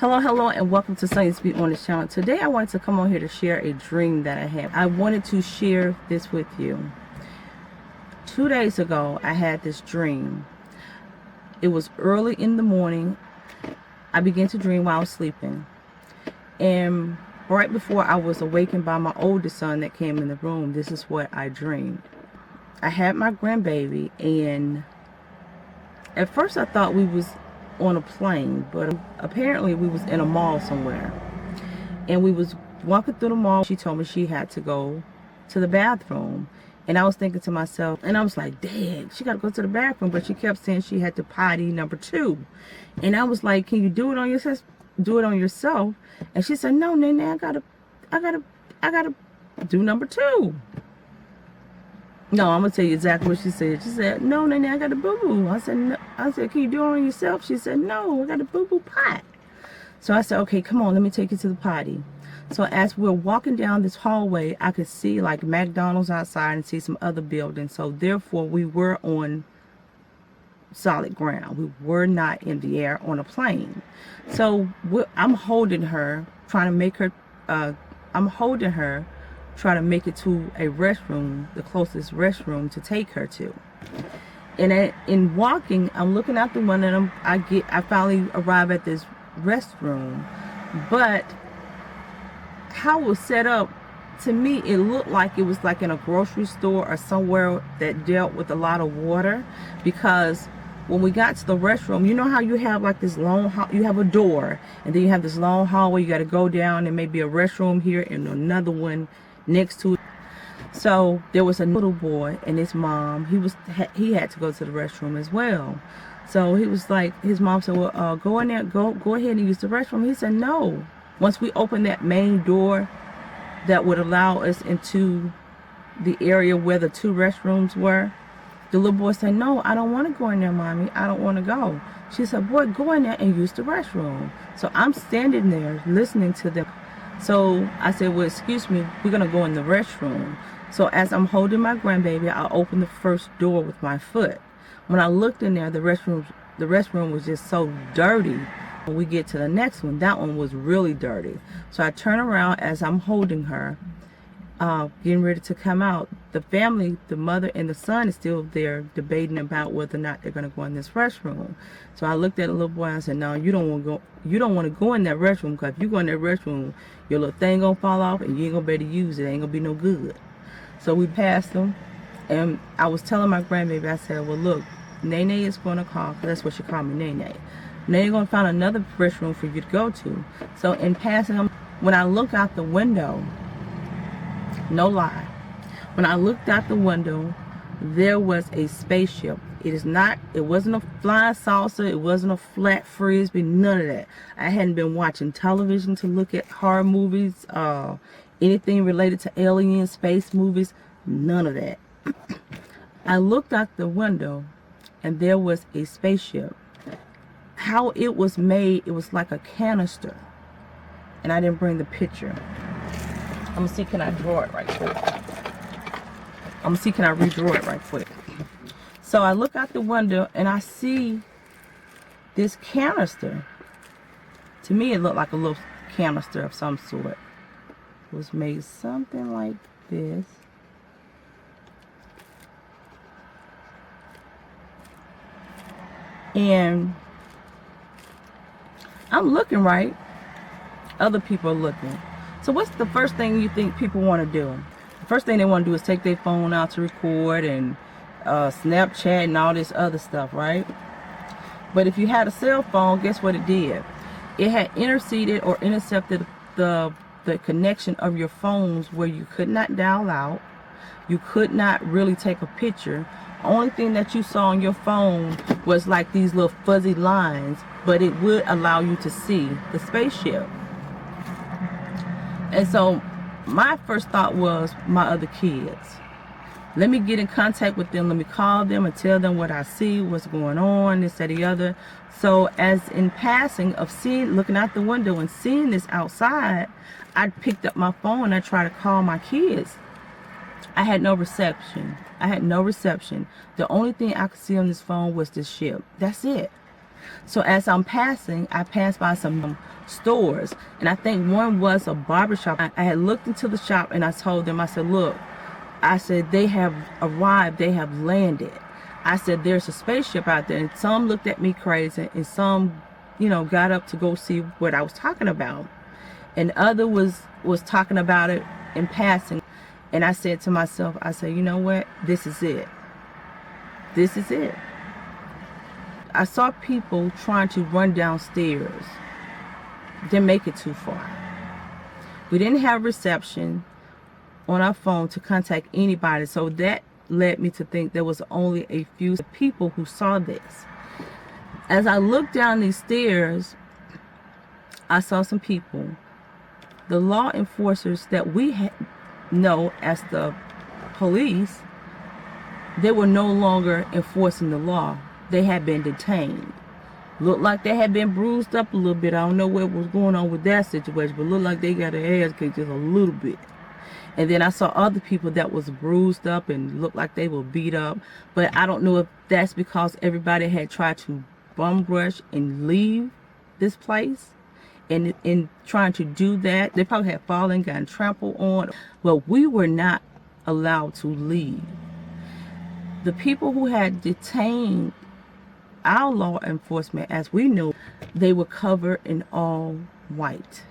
Hello, and welcome to Sonyabeonit channel. Today I wanted to come on here to share a dream that I had. I wanted to share this with you. 2 days ago, I had this dream. It was early in the morning. I began to dream while I was sleeping. And right before I was awakened by my oldest son that came in the room, this is what I dreamed. I had my grandbaby, and at first I thought we was on a plane, but apparently we was in a mall somewhere, and we was walking through the mall. She told me she had to go to the bathroom, and I was thinking to myself, and I was like, Dad, she got to go to the bathroom, but she kept saying she had to potty number 2, and I was like, can you do it on yourself? Do it on yourself? And she said, no, Nene, I gotta do number 2. No, I'm gonna tell you exactly what she said. She said, no, Nene, I got a boo-boo. I said, no. I said, can you do it on yourself? She said, no, I got a boo-boo pot. So I said, okay, come on, let me take you to the potty. So as we're walking down this hallway, I could see like McDonald's outside and see some other buildings. So therefore, we were on solid ground. We were not in the air on a plane. So I'm holding her, trying to make her, try to make it to a restroom, the closest restroom to take her to. And in walking, I'm looking out the window, and I finally arrive at this restroom. But how it was set up, to me, it looked like it was like in a grocery store or somewhere that dealt with a lot of water. Because when we got to the restroom, you know how you have like this long, you have a door, and then you have this long hallway. You got to go down, and maybe a restroom here and another one next to it. So there was a little boy and his mom. He had to go to the restroom as well. So he was like, his mom said, well, go in there, go ahead and use the restroom. He said, no. Once we open that main door that would allow us into the area where the 2 restrooms were, the little boy said, no, I don't want to go in there, Mommy. I don't want to go. She said, boy, go in there and use the restroom. So I'm standing there listening to them. So I said, well, excuse me, we're going to go in the restroom. So as I'm holding my grandbaby, I opened the first door with my foot. When I looked in there, the restroom was just so dirty. When we get to the next one, that one was really dirty. So I turn around as I'm holding her, getting ready to come out. The family, the mother and the son, is still there debating about whether or not they're going to go in this restroom. So I looked at the little boy and I said, no, you don't want to go. You don't want to go in that restroom, because if you go in that restroom, your little thing gonna fall off and you ain't gonna be able to use it. It ain't gonna be no good. So we passed them, and I was telling my grandbaby, I said, well, look, Nene is gonna call, because that's what she called me, Nene. Nene gonna find another restroom for you to go to. So in passing them, when I look out the window, no lie, when I looked out the window, there was a spaceship. It wasn't a flying saucer. It wasn't a flat frisbee. None of that. I hadn't been watching television to look at horror movies, anything related to alien space movies. None of that. I looked out the window, and there was a spaceship. How it was made, it was like a canister. And I didn't bring the picture. I'm gonna see, can I draw it right quick? I'm gonna see, can I redraw it right quick? So I look out the window and I see this canister. To me, it looked like a little canister of some sort. It was made something like this. And I'm looking right. Other people are looking. So what's the first thing you think people want to do? The first thing they want to do is take their phone out to record and Snapchat and all this other stuff, right? But if you had a cell phone, guess what it did? It had intercepted the connection of your phones, where you could not dial out. You could not really take a picture. Only thing that you saw on your phone was like these little fuzzy lines, but it would allow you to see the spaceship. And so my first thought was my other kids. Let me get in contact with them. Let me call them and tell them what I see, what's going on, this, that, the other. So as in passing of looking out the window and seeing this outside, I picked up my phone and I tried to call my kids. I had no reception. The only thing I could see on this phone was this ship. That's it. So as I'm passing, I passed by some stores, and I think one was a barber shop. I had looked into the shop and I told them, I said, look, I said, they have arrived, they have landed. I said, there's a spaceship out there. And some looked at me crazy, and some, got up to go see what I was talking about. And other was talking about it in passing. And I said to myself, I said, you know what? This is it. This is it. I saw people trying to run downstairs. Didn't make it too far. We didn't have reception on our phone to contact anybody. So that led me to think there was only a few people who saw this. As I looked down these stairs, I saw some people. The law enforcers that we know as the police, they were no longer enforcing the law. They had been detained. Looked like they had been bruised up a little bit. I don't know what was going on with that situation, but looked like they got their ass kicked just a little bit. And then I saw other people that was bruised up and looked like they were beat up. But I don't know if that's because everybody had tried to bum rush and leave this place. And in trying to do that, they probably had fallen, gotten trampled on. But we were not allowed to leave. The people who had detained our law enforcement, as we knew, they were covered in all white.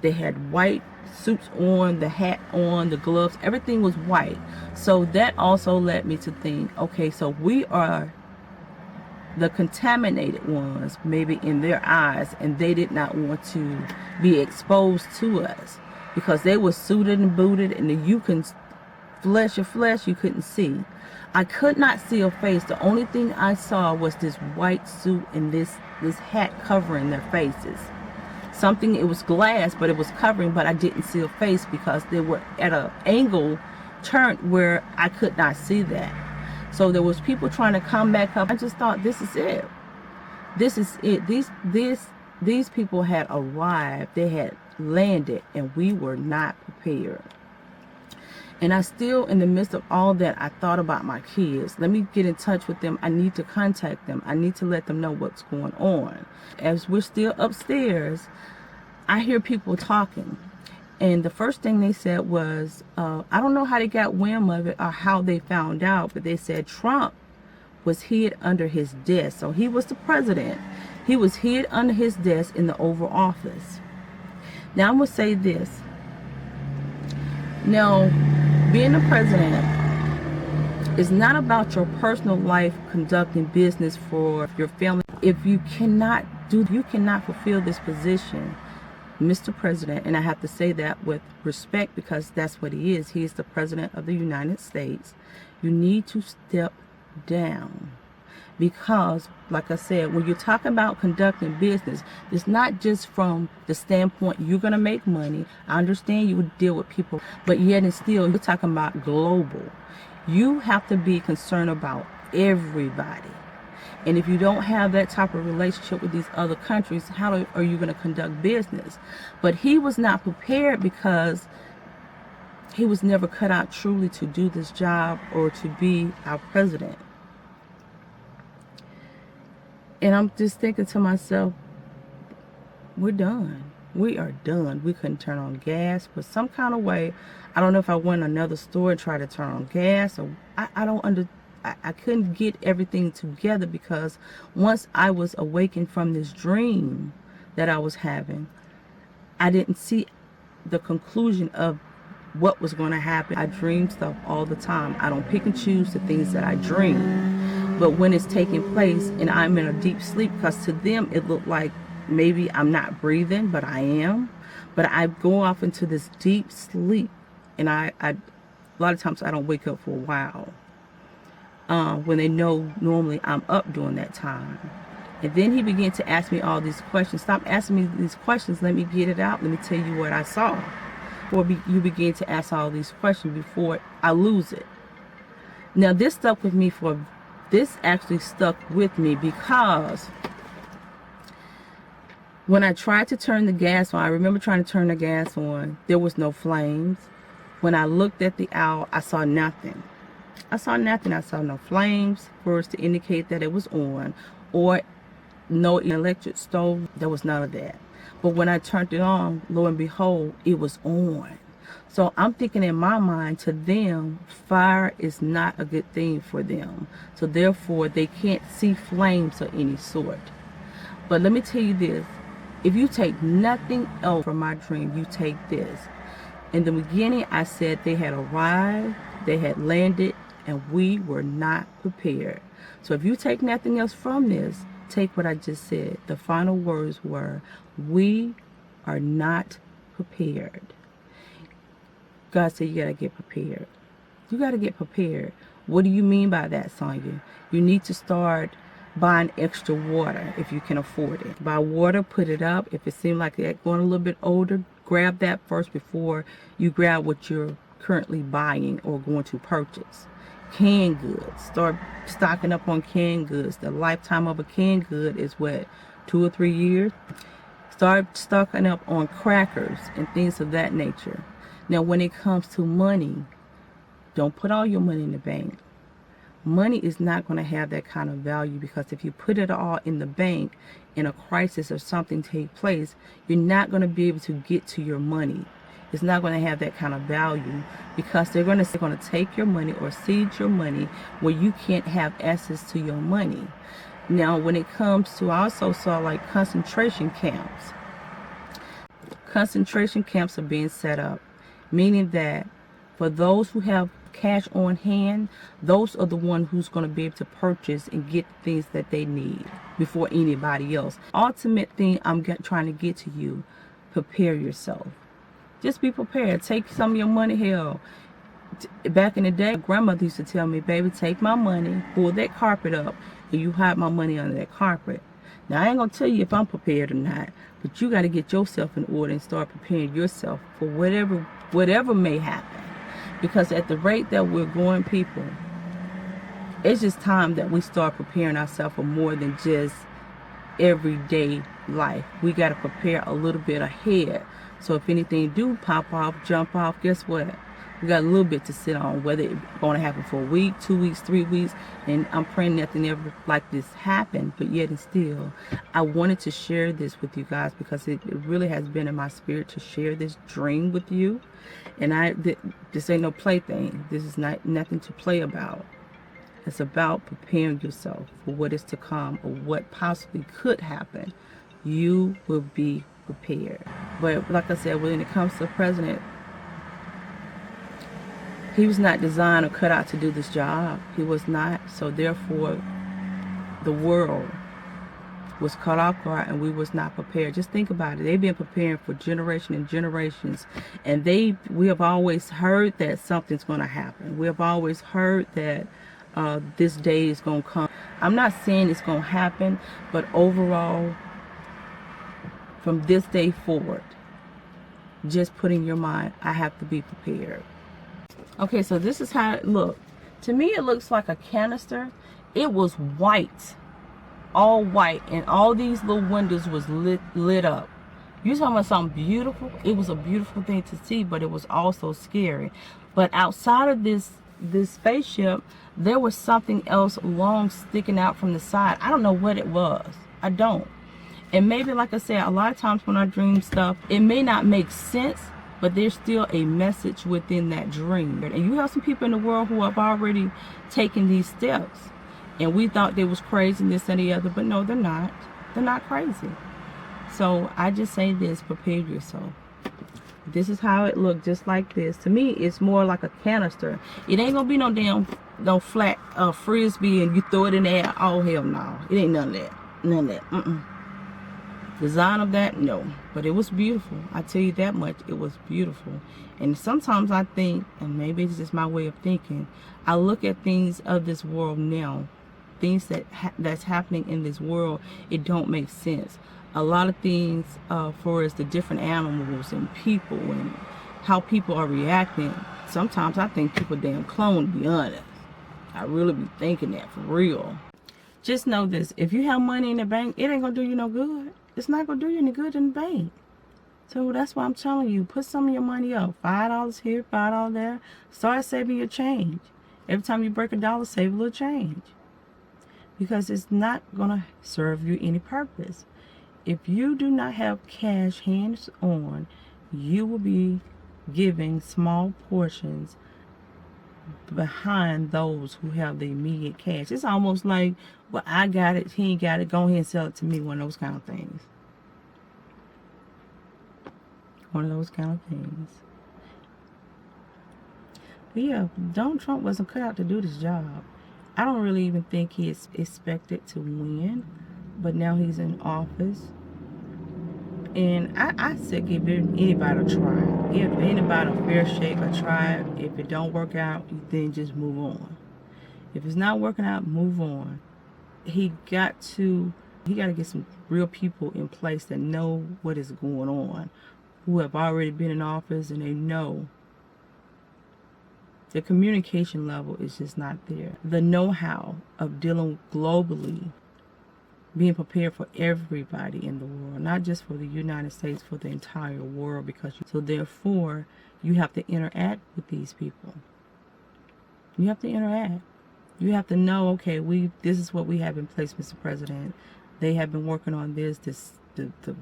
They had white suits on, the hat on, the gloves, everything was white. So that also led me to think, okay, so we are the contaminated ones, maybe in their eyes, and they did not want to be exposed to us because they were suited and booted, and you can flesh of flesh you couldn't see. I could not see a face. The only thing I saw was this white suit and this hat covering their faces. Something, it was glass, but it was covering, but I didn't see a face because they were at an angle turned where I could not see that. So there was people trying to come back up. I just thought, this is it. This is it. These people had arrived. They had landed, and we were not prepared. And I still, in the midst of all that, I thought about my kids. Let me get in touch with them. I need to contact them. I need to let them know what's going on. As we're still upstairs, I hear people talking. And the first thing they said was, I don't know how they got wind of it or how they found out, but they said Trump was hid under his desk. So he was the president. He was hid under his desk in the Oval Office. Now I'm going to say this. Now, being the president is not about your personal life, conducting business for your family. If you cannot fulfill this position, Mr. President, and I have to say that with respect because that's what he is. He is the President of the United States. You need to step down. Because, like I said, when you're talking about conducting business, it's not just from the standpoint you're going to make money. I understand you would deal with people, but yet and still, you're talking about global. You have to be concerned about everybody. And if you don't have that type of relationship with these other countries, how are you going to conduct business? But he was not prepared because he was never cut out truly to do this job or to be our president. And I'm just thinking to myself, we're done. We are done. We couldn't turn on gas, but some kind of way, I don't know if I went to another store and tried to turn on gas, or I couldn't get everything together because once I was awakened from this dream that I was having, I didn't see the conclusion of what was going to happen. I dream stuff all the time. I don't pick and choose the things that I dream. But when it's taking place and I'm in a deep sleep, because to them it looked like maybe I'm not breathing, but I am. But I go off into this deep sleep, and I a lot of times I don't wake up for a while. When they know normally I'm up during that time. And then he began to ask me all these questions. Stop asking me these questions. Let me get it out. Let me tell you what I saw. Or you begin to ask all these questions before I lose it. Now this actually stuck with me because when I tried to turn the gas on, I remember trying to turn the gas on, there was no flames. When I looked at the owl, I saw nothing. I saw nothing. I saw no flames for us to indicate that it was on, or no electric stove. There was none of that. But when I turned it on, lo and behold, it was on. So I'm thinking in my mind, to them, fire is not a good thing for them. So therefore, they can't see flames of any sort. But let me tell you this. If you take nothing else from my dream, you take this. In the beginning, I said they had arrived, they had landed, and we were not prepared. So if you take nothing else from this, take what I just said. The final words were, we are not prepared. God said you got to get prepared. You got to get prepared. What do you mean by that, Sonya? You need to start buying extra water if you can afford it. Buy water, put it up. If it seems like it's going a little bit older, grab that first before you grab what you're currently buying or going to purchase. Canned goods. Start stocking up on canned goods. The lifetime of a canned good is what, 2 or 3 years? Start stocking up on crackers and things of that nature. Now, when it comes to money, don't put all your money in the bank. Money is not going to have that kind of value, because if you put it all in the bank and a crisis or something take place, you're not going to be able to get to your money. It's not going to have that kind of value, because they're going to take your money or seize your money where you can't have access to your money. Now, when it comes to, I also saw like concentration camps. Concentration camps are being set up, meaning that for those who have cash on hand, those are the ones who's going to be able to purchase and get the things that they need before anybody else. Ultimate thing I'm trying to get to you, prepare yourself. Just be prepared. Take some of your money. Hell, back in the day, my grandmother used to tell me, baby, take my money, pull that carpet up, and you hide my money under that carpet. Now, I ain't going to tell you if I'm prepared or not, but you got to get yourself in order and start preparing yourself for whatever may happen. Because at the rate that we're going, people, it's just time that we start preparing ourselves for more than just everyday life. We got to prepare a little bit ahead. So if anything do pop off, jump off, guess what? We got a little bit to sit on, whether it's going to happen for a week, 2 weeks, 3 weeks. And I'm praying nothing ever like this happen. But yet and still, I wanted to share this with you guys, because it really has been in my spirit to share this dream with you. And this ain't no plaything. This is nothing to play about. It's about preparing yourself for what is to come or what possibly could happen. You will be prepared. But like I said, when it comes to the president, he was not designed or cut out to do this job. He was not. So therefore, the world was caught off guard and we was not prepared. Just think about it. They've been preparing for generations and generations, and we have always heard that something's going to happen. We have always heard that this day is going to come. I'm not saying it's going to happen, but overall, from this day forward, just put in your mind, I have to be prepared. Okay, so this is how it looked. To me, it looks like a canister. It was white, all white, and all these little windows was lit up. You talking about something beautiful? It was a beautiful thing to see, but it was also scary. But outside of this spaceship, there was something else long sticking out from the side. I don't know what it was. I don't. And maybe, like I said, a lot of times when I dream stuff, it may not make sense, but there's still a message within that dream. And you have some people in the world who have already taken these steps. And we thought they was crazy and this and the other, but no, they're not. They're not crazy. So I just say this, prepare yourself. This is how it looked, just like this. To me, it's more like a canister. It ain't gonna be no flat frisbee and you throw it in the air. Oh, hell no. It ain't none of that. None of that. Design of that, no. But it was beautiful. I tell you that much. It was beautiful. And sometimes I think, and maybe it's just my way of thinking, I look at things of this world now, things that's happening in this world, it don't make sense. A lot of things for as the different animals and people and how people are reacting, sometimes I think people damn clone, to be honest. I really be thinking that for real. Just know this, if you have money in the bank, it ain't gonna do you no good. It's not gonna do you any good in the bank. So that's why I'm telling you, put some of your money up. $5 here, $5 there. Start saving your change. Every time you break $1, save a little change. because it's not going to serve you any purpose. If you do not have cash hands on, you will be giving small portions behind those who have the immediate cash. It's almost like, well, I got it, he ain't got it, go ahead and sell it to me. One of those kind of things. One of those kind of things. But yeah, Donald Trump wasn't cut out to do this job. I don't really even think he is expected to win, but now he's in office. And I said give anybody a try. Give anybody a fair shake, a try. If it don't work out, then just move on. If it's not working out, move on. He got to get some real people in place that know what is going on, who have already been in office, and they know the communication level is just not there. The know-how of dealing globally, being prepared for everybody in the world, not just for the United States, for the entire world. So therefore, you have to interact with these people. You have to interact. You have to know, okay, this is what we have in place, Mr. President. They have been working on this,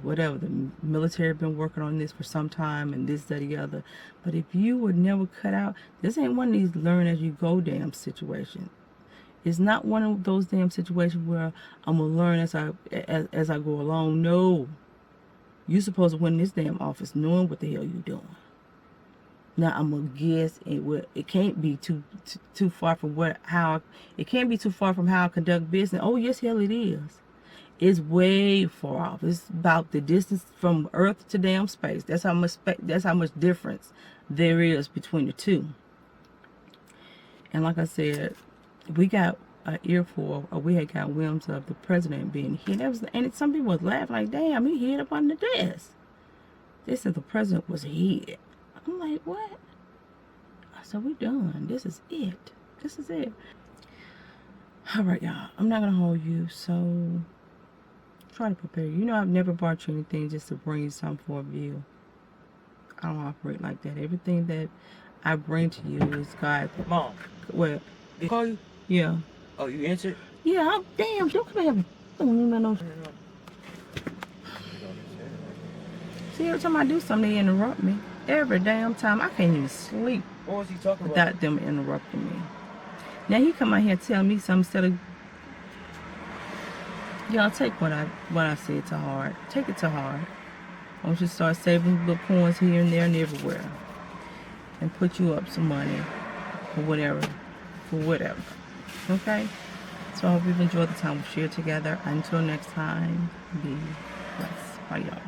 whatever. The military have been working on this for some time, and this, that, the other. But if you would never cut out, this ain't one of these learn as you go damn situations. It's not one of those damn situations where I'm gonna learn as I go along. No, you're supposed to win this damn office knowing what the hell you're doing. Now I'm gonna guess it can't be too far from how I conduct business. Oh yes, hell it is. It's way far off. It's about the distance from Earth to damn space. That's how much difference there is between the two. And like I said, we got an earful, or we had got whims of the president being hit. And some people was laughing like, damn, he hit up on the desk. They said the president was hit. I'm like, what? I said, we done. This is it. This is it. All right, y'all. I'm not going to hold you, so try to prepare. You know, I've never brought you anything just to bring you something for a view. I don't operate like that. Everything that I bring to you is God. Mom. What? Did he call you? Yeah. Oh, you answered? Yeah, damn, don't come here. Don't even know. See, every time I do something, they interrupt me. Every damn time. I can't even sleep. What was he talking about? Without them interrupting me. Now he come out here and tell me something instead of, y'all take what I said to heart. Take it to heart. I want you to start saving little coins here and there and everywhere. And put you up some money for whatever. Okay? So I hope you've enjoyed the time we shared together. Until next time, be blessed. Bye, y'all.